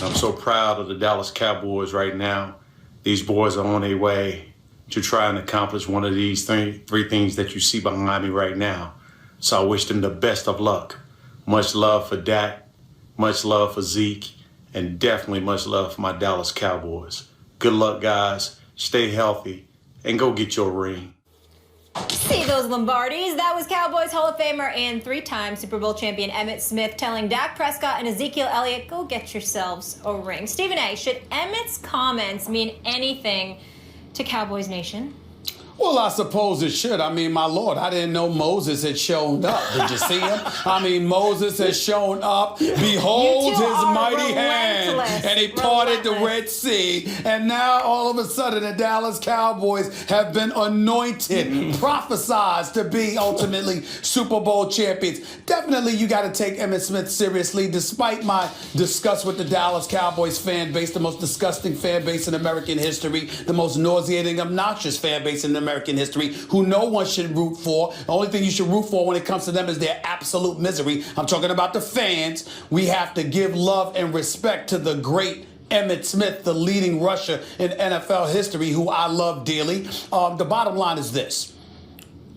I'm so proud of the Dallas Cowboys right now. These boys are on their way to try and accomplish one of these three things that you see behind me right now. So I wish them the best of luck. Much love for Dak, much love for Zeke, and definitely much love for my Dallas Cowboys. Good luck, guys. Stay healthy and go get your ring. See those Lombardis? That was Cowboys Hall of Famer and three-time Super Bowl champion Emmitt Smith telling Dak Prescott and Ezekiel Elliott, go get yourselves a ring. Stephen A., should Emmitt's comments mean anything to Cowboys Nation? Well, I suppose it should. I mean, my Lord, I didn't know Moses had shown up. Did you see him? I mean, Moses has shown up. Behold his mighty hand. And he parted the Red Sea. And now, all of a sudden, the Dallas Cowboys have been anointed, prophesized to be ultimately Super Bowl champions. Definitely, you got to take Emmitt Smith seriously. Despite my disgust with the Dallas Cowboys fan base, the most disgusting fan base in American history, the most nauseating, obnoxious fan base in American history, who no one should root for. The only thing you should root for when it comes to them is their absolute misery. I'm talking about the fans. We have to give love and respect to the great Emmitt Smith, the leading rusher in NFL history, who I love dearly. The bottom line is this.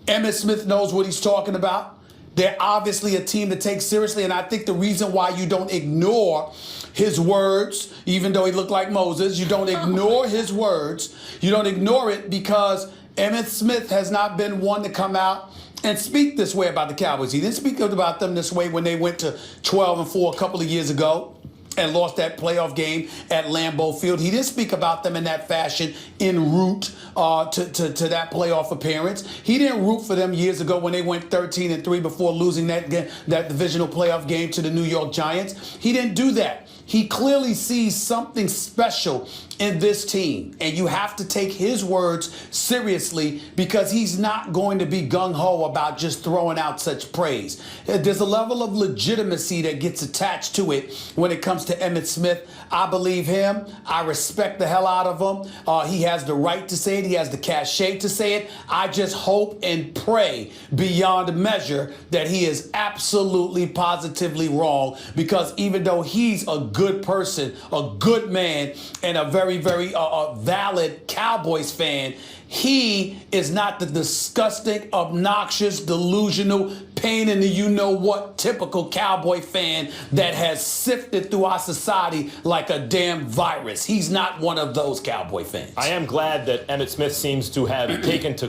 Emmitt Smith knows what he's talking about. They're obviously a team to take seriously, and I think the reason why you don't ignore his words, even though he looked like Moses, you don't ignore his words. You don't ignore it because Emmitt Smith has not been one to come out and speak this way about the Cowboys. He didn't speak about them this way when they went to 12-4 a couple of years ago and lost that playoff game at Lambeau Field. He didn't speak about them in that fashion en route to that playoff appearance. He didn't root for them years ago when they went 13-3 before losing that divisional playoff game to the New York Giants. He didn't do that. He clearly sees something special in this team, and you have to take his words seriously because he's not going to be gung-ho about just throwing out such praise. There's a level of legitimacy that gets attached to it when it comes to Emmitt Smith. I believe him. I respect the hell out of him. He has the right to say it. He has the cachet to say it. I just hope and pray beyond measure that he is absolutely, positively wrong, because even though he's a good person, a good man, and a very valid Cowboys fan, he is not the disgusting, obnoxious, delusional, pain in the you-know-what typical Cowboy fan that has sifted through our society like a damn virus. He's not one of those Cowboy fans. I am glad that Emmitt Smith seems to have taken to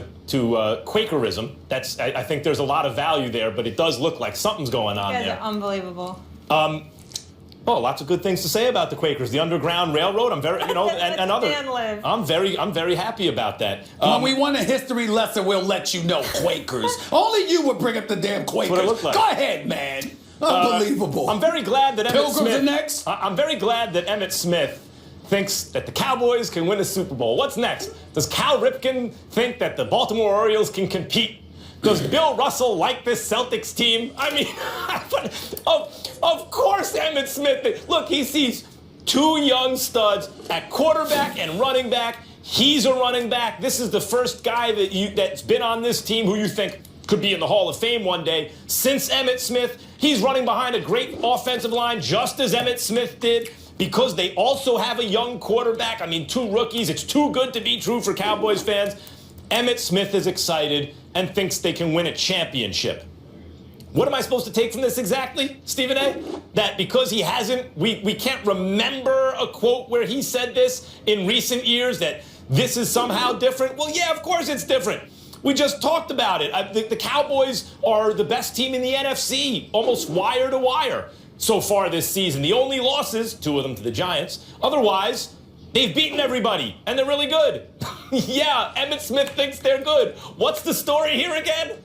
Quakerism. I think there's a lot of value there, but it does look like something's going on there. You guys are unbelievable. Oh, lots of good things to say about the Quakers. The Underground Railroad, I'm very, and other. I'm very happy about that. When we want a history lesson, we'll let you know, Quakers. Only you would bring up the damn Quakers. That's what it looked like. Go ahead, man. Unbelievable. I'm very glad that Emmitt Pilgrims are next. I'm very glad that Emmitt Smith thinks that the Cowboys can win a Super Bowl. What's next? Does Cal Ripken think that the Baltimore Orioles can compete? Does Bill Russell like this Celtics team? I mean, of course Emmitt Smith. Look, he sees two young studs at quarterback and running back. He's a running back. This is the first guy that's been on this team who you think could be in the Hall of Fame one day. Since Emmitt Smith, he's running behind a great offensive line, just as Emmitt Smith did, because they also have a young quarterback. I mean, two rookies. It's too good to be true for Cowboys fans. Emmitt Smith is excited and thinks they can win a championship. What am I supposed to take from this exactly, Stephen A? That because he hasn't, we can't remember a quote where he said this in recent years, that this is somehow different? Well, yeah, of course it's different. We just talked about it. The Cowboys are the best team in the NFC, almost wire to wire so far this season. The only losses, two of them to the Giants. Otherwise, they've beaten everybody, and they're really good. Yeah, Emmitt Smith thinks they're good. What's the story here again?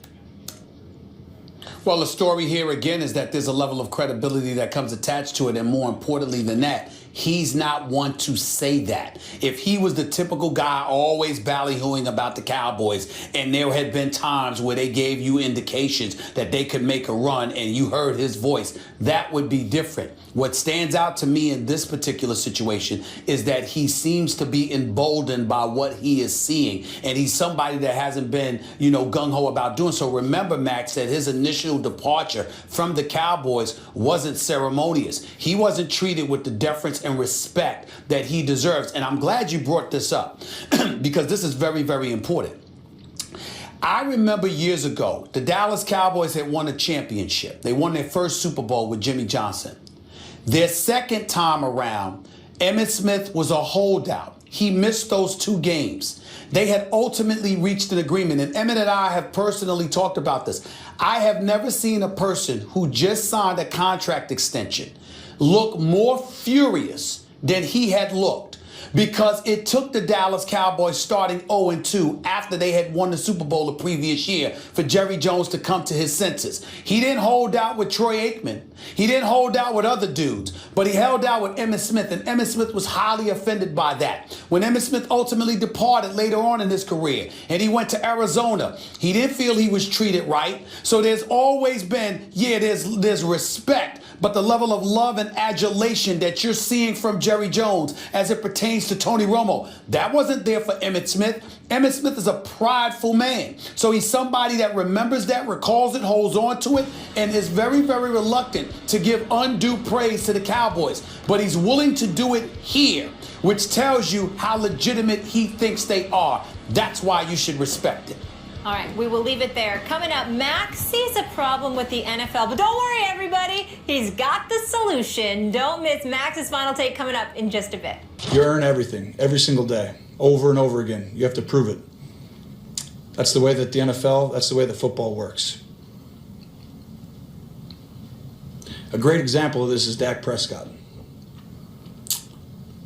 Well, the story here again is that there's a level of credibility that comes attached to it, and more importantly than that, he's not one to say that. If he was the typical guy always ballyhooing about the Cowboys, and there had been times where they gave you indications that they could make a run and you heard his voice, that would be different. What stands out to me in this particular situation is that he seems to be emboldened by what he is seeing. And he's somebody that hasn't been, gung-ho about doing so. Remember, Max, that his initial departure from the Cowboys wasn't ceremonious. He wasn't treated with the deference and respect that he deserves. And I'm glad you brought this up because this is very, very important. I remember years ago, the Dallas Cowboys had won a championship. They won their first Super Bowl with Jimmy Johnson. Their second time around, Emmitt Smith was a holdout. He missed those 2 games. They had ultimately reached an agreement, and Emmitt and I have personally talked about this. I have never seen a person who just signed a contract extension look more furious than he had looked, because it took the Dallas Cowboys starting 0-2 after they had won the Super Bowl the previous year for Jerry Jones to come to his senses. He didn't hold out with Troy Aikman. He didn't hold out with other dudes, but he held out with Emmitt Smith, and Emmitt Smith was highly offended by that. When Emmitt Smith ultimately departed later on in his career and he went to Arizona, he didn't feel he was treated right. So there's always been, there's respect, but the level of love and adulation that you're seeing from Jerry Jones as it pertains to Tony Romo, that wasn't there for Emmitt Smith. Emmitt Smith is a prideful man. So he's somebody that remembers that, recalls it, holds on to it, and is very, very reluctant to give undue praise to the Cowboys. But he's willing to do it here, which tells you how legitimate he thinks they are. That's why you should respect it. All right, we will leave it there. Coming up, Max sees a problem with the NFL, but don't worry, everybody. He's got the solution. Don't miss Max's final take coming up in just a bit. You earn everything, every single day, over and over again. You have to prove it. That's the way that the NFL, that's the way that football works. A great example of this is Dak Prescott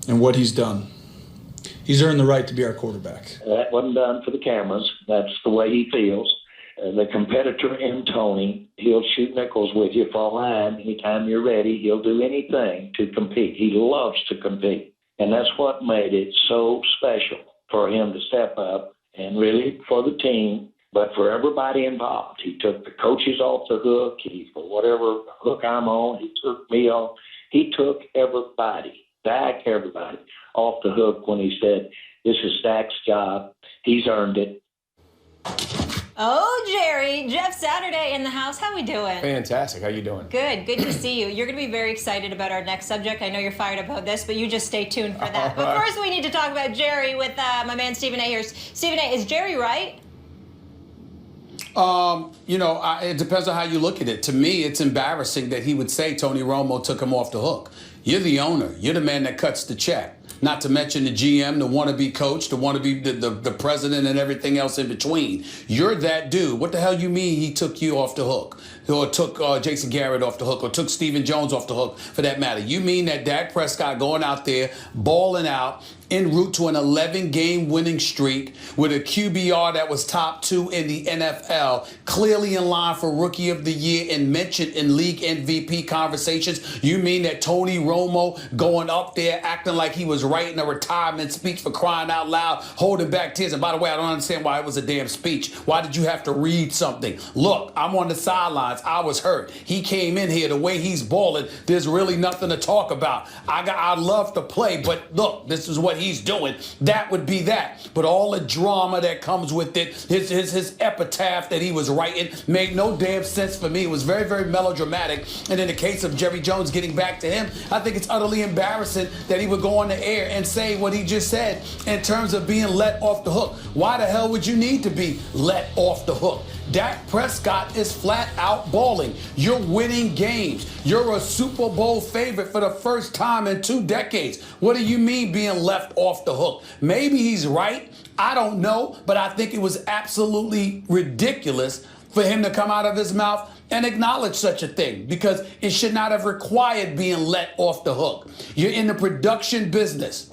and what he's done. He's earned the right to be our quarterback. That wasn't done for the cameras. That's the way he feels. The competitor in Tony, he'll shoot nickels with you for a line. Anytime you're ready, he'll do anything to compete. He loves to compete. And that's what made it so special for him to step up, and really for the team, but for everybody involved. He took the coaches off the hook. For whatever hook I'm on, he took me off. He took everybody, everybody, off the hook when he said, this is Dak's job. He's earned it. Oh, Jerry, Jeff Saturday in the house. How we doing? Fantastic. How you doing? Good. Good to see you. You're going to be very excited about our next subject. I know you're fired about this, but you just stay tuned for that. But first, we need to talk about Jerry with my man Stephen A. here. Stephen A., is Jerry right? It depends on how you look at it. To me, it's embarrassing that he would say Tony Romo took him off the hook. You're the owner. You're the man that cuts the check. Not to mention the GM, the wannabe coach, the wannabe the president, and everything else in between. You're that dude. What the hell you mean he took you off the hook? Or took Jason Garrett off the hook, or took Stephen Jones off the hook, for that matter? You mean that Dak Prescott going out there, balling out, en route to an 11-game winning streak with a QBR that was top 2 in the NFL, clearly in line for Rookie of the Year and mentioned in league MVP conversations? You mean that Tony Romo going up there acting like he was writing a retirement speech, for crying out loud, holding back tears? And by the way, I don't understand why it was a damn speech. Why did you have to read something? Look, I'm on the sidelines. I was hurt. He came in here the way he's balling. There's really nothing to talk about. I'd love to play, but look, this is what he's doing. That would be that. But all the drama that comes with it, his epitaph that he was writing made no damn sense for me. It was very, very melodramatic. And in the case of Jerry Jones getting back to him, I think it's utterly embarrassing that he would go on the air and say what he just said in terms of being let off the hook. Why the hell would you need to be let off the hook? Dak Prescott is flat out balling. You're winning games. You're a Super Bowl favorite for the first time in 2 decades. What do you mean being left off the hook? Maybe he's right. I don't know. But I think it was absolutely ridiculous for him to come out of his mouth and acknowledge such a thing, because it should not have required being let off the hook. You're in the production business.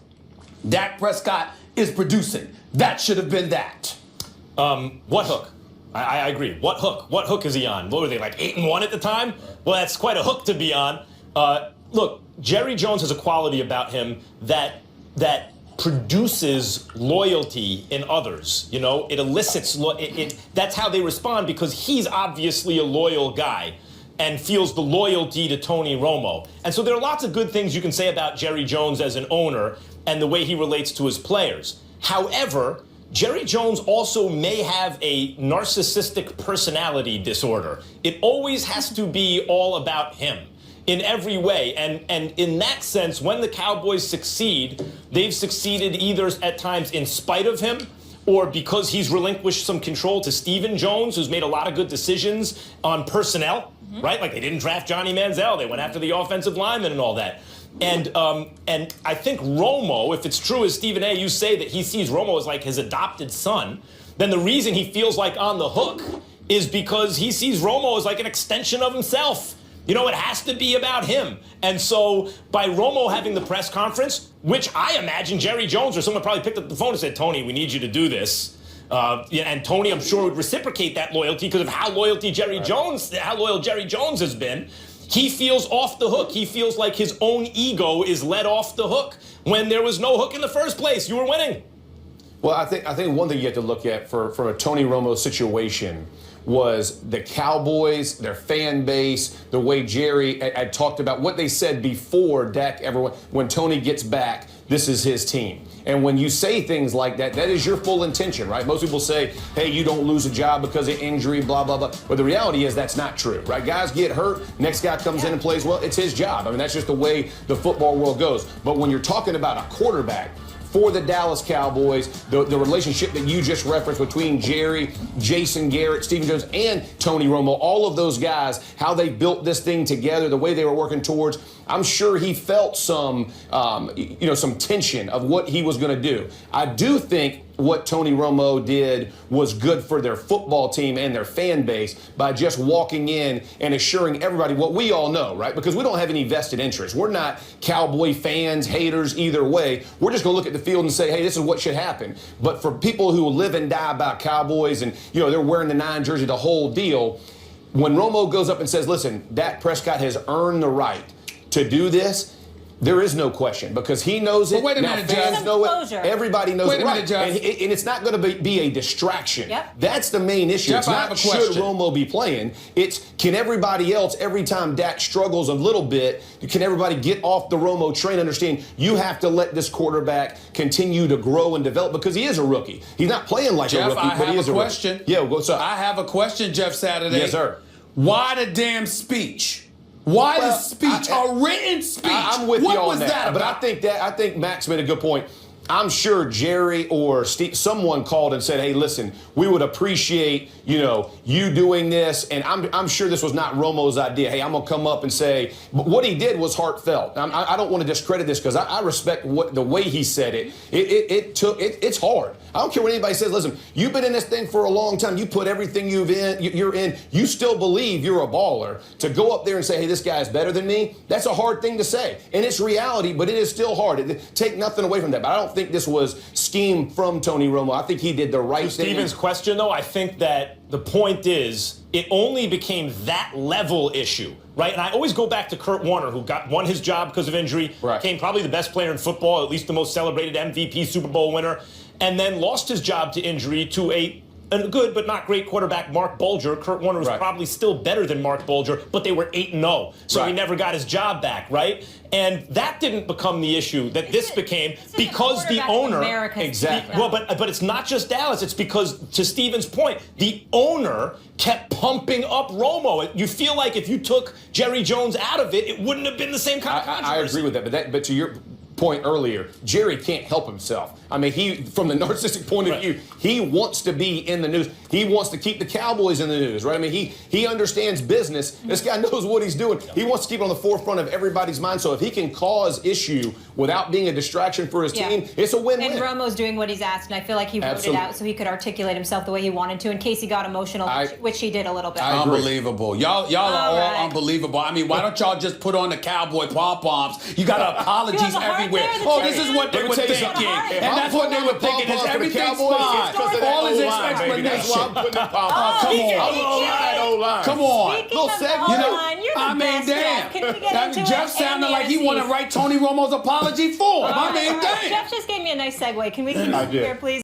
Dak Prescott is producing. That should have been that. What hook? I agree. What hook? What hook is he on? What were they, like 8-1 at the time? Well, that's quite a hook to be on. Look, Jerry Jones has a quality about him that produces loyalty in others. You know, it elicits. That's how they respond, because he's obviously a loyal guy and feels the loyalty to Tony Romo. And so there are lots of good things you can say about Jerry Jones as an owner and the way he relates to his players. However, Jerry Jones also may have a narcissistic personality disorder. It always has to be all about him. in every way. And in that sense, when the Cowboys succeed, they've succeeded either at times in spite of him or because he's relinquished some control to Stephen Jones, who's made a lot of good decisions on personnel, right? Like they didn't draft Johnny Manziel. They went after the offensive lineman and all that. And I think Romo, if it's true as Stephen A., you say that he sees Romo as like his adopted son, then the reason he feels like on the hook is because he sees Romo as like an extension of himself. You know, it has to be about him. And so by Romo having the press conference, which I imagine Jerry Jones or someone probably picked up the phone and said, Tony, we need you to do this. And Tony, I'm sure, would reciprocate that loyalty because of how loyal Jerry Jones has been. He feels off the hook. He feels like his own ego is let off the hook when there was no hook in the first place. You were winning. Well, I think one thing you have to look at for a Tony Romo situation was the Cowboys, their fan base, the way Jerry had talked about what they said before Dak everyone. When Tony gets back, this is his team. And when you say things like that, that is your full intention, right? Most people say, hey, you don't lose a job because of injury, blah, blah, blah. But the reality is that's not true, right? Guys get hurt, next guy comes in and plays well, it's his job. I mean, that's just the way the football world goes. But when you're talking about a quarterback, for the Dallas Cowboys, the relationship that you just referenced between Jerry, Jason Garrett, Stephen Jones, and Tony Romo, all of those guys, how they built this thing together, the way they were working towards, I'm sure he felt some tension of what he was going to do. I do think what Tony Romo did was good for their football team and their fan base by just walking in and assuring everybody what we all know, right? Because we don't have any vested interest. We're not Cowboy fans, haters, either way. We're just going to look at the field and say, hey, this is what should happen. But for people who live and die about Cowboys and, they're wearing the 9 jersey, the whole deal, when Romo goes up and says, listen, Dak Prescott has earned the right to do this, there is no question because he knows it. But wait a minute, fans Jeff. know it. Everybody knows it. Right. Jeff. And it's not going to be a distraction. Yep. That's the main issue. Jeff, it's I not have a should question. Romo be playing. It's can everybody else, every time Dak struggles a little bit, can everybody get off the Romo train, understand you have to let this quarterback continue to grow and develop because he is a rookie. He's not playing like Jeff, a rookie, but he is a question. rookie. Yeah, what's up? I have a question, Jeff Saturday. Yes, sir. Why the damn speech? Why the speech? A written speech. I'm with you what on was that But about? I think Max made a good point. I'm sure Jerry or Steve, someone called and said, hey, listen, we would appreciate, you doing this. And I'm sure this was not Romo's idea. Hey, I'm going to come up and say, but what he did was heartfelt. I don't want to discredit this because I respect the way he said it. It's hard. I don't care what anybody says. Listen, you've been in this thing for a long time. You put everything you're in. You still believe you're a baller. To go up there and say, hey, this guy is better than me, that's a hard thing to say. And it's reality, but it is still hard. Take nothing away from that. But I don't think this was scheme from Tony Romo. I think he did the right thing. Stephen's question, though, I think that the point is it only became that level issue, right? And I always go back to Kurt Warner, who won his job because of injury, became probably the best player in football, at least the most celebrated MVP Super Bowl winner, and then lost his job to injury to a good but not great quarterback, Mark Bulger. Kurt Warner was probably still better than Mark Bulger, but they were 8-0, so he never got his job back, right? And that didn't become the issue that this became because the owner. Exactly. Well, but it's not just Dallas. It's because, to Stephen's point, the owner kept pumping up Romo. You feel like if you took Jerry Jones out of it, it wouldn't have been the same kind of controversy. I agree with that, but to your point earlier, Jerry can't help himself. I mean, he, from the narcissistic point of view, he wants to be in the news. He wants to keep the Cowboys in the news, right? I mean, he understands business. This guy knows what he's doing. He wants to keep it on the forefront of everybody's mind. So if he can cause issue without being a distraction for his team, it's a win-win. And Romo's doing what he's asked, and I feel like he wrote it out so he could articulate himself the way he wanted to in case he got emotional, which he did a little bit. Unbelievable. Y'all are all unbelievable. I mean, why don't y'all just put on the Cowboy pom-poms? You got apologies everywhere. Oh, this is what they were thinking. And that's what they were thinking. Is everything's fine. All his explanation. Come on. Little segment. I mean, damn. Jeff sounded like he wanted to write Tony Romo's apology for him. I mean, damn. Jeff just gave me a nice segue. Can we keep it here, please?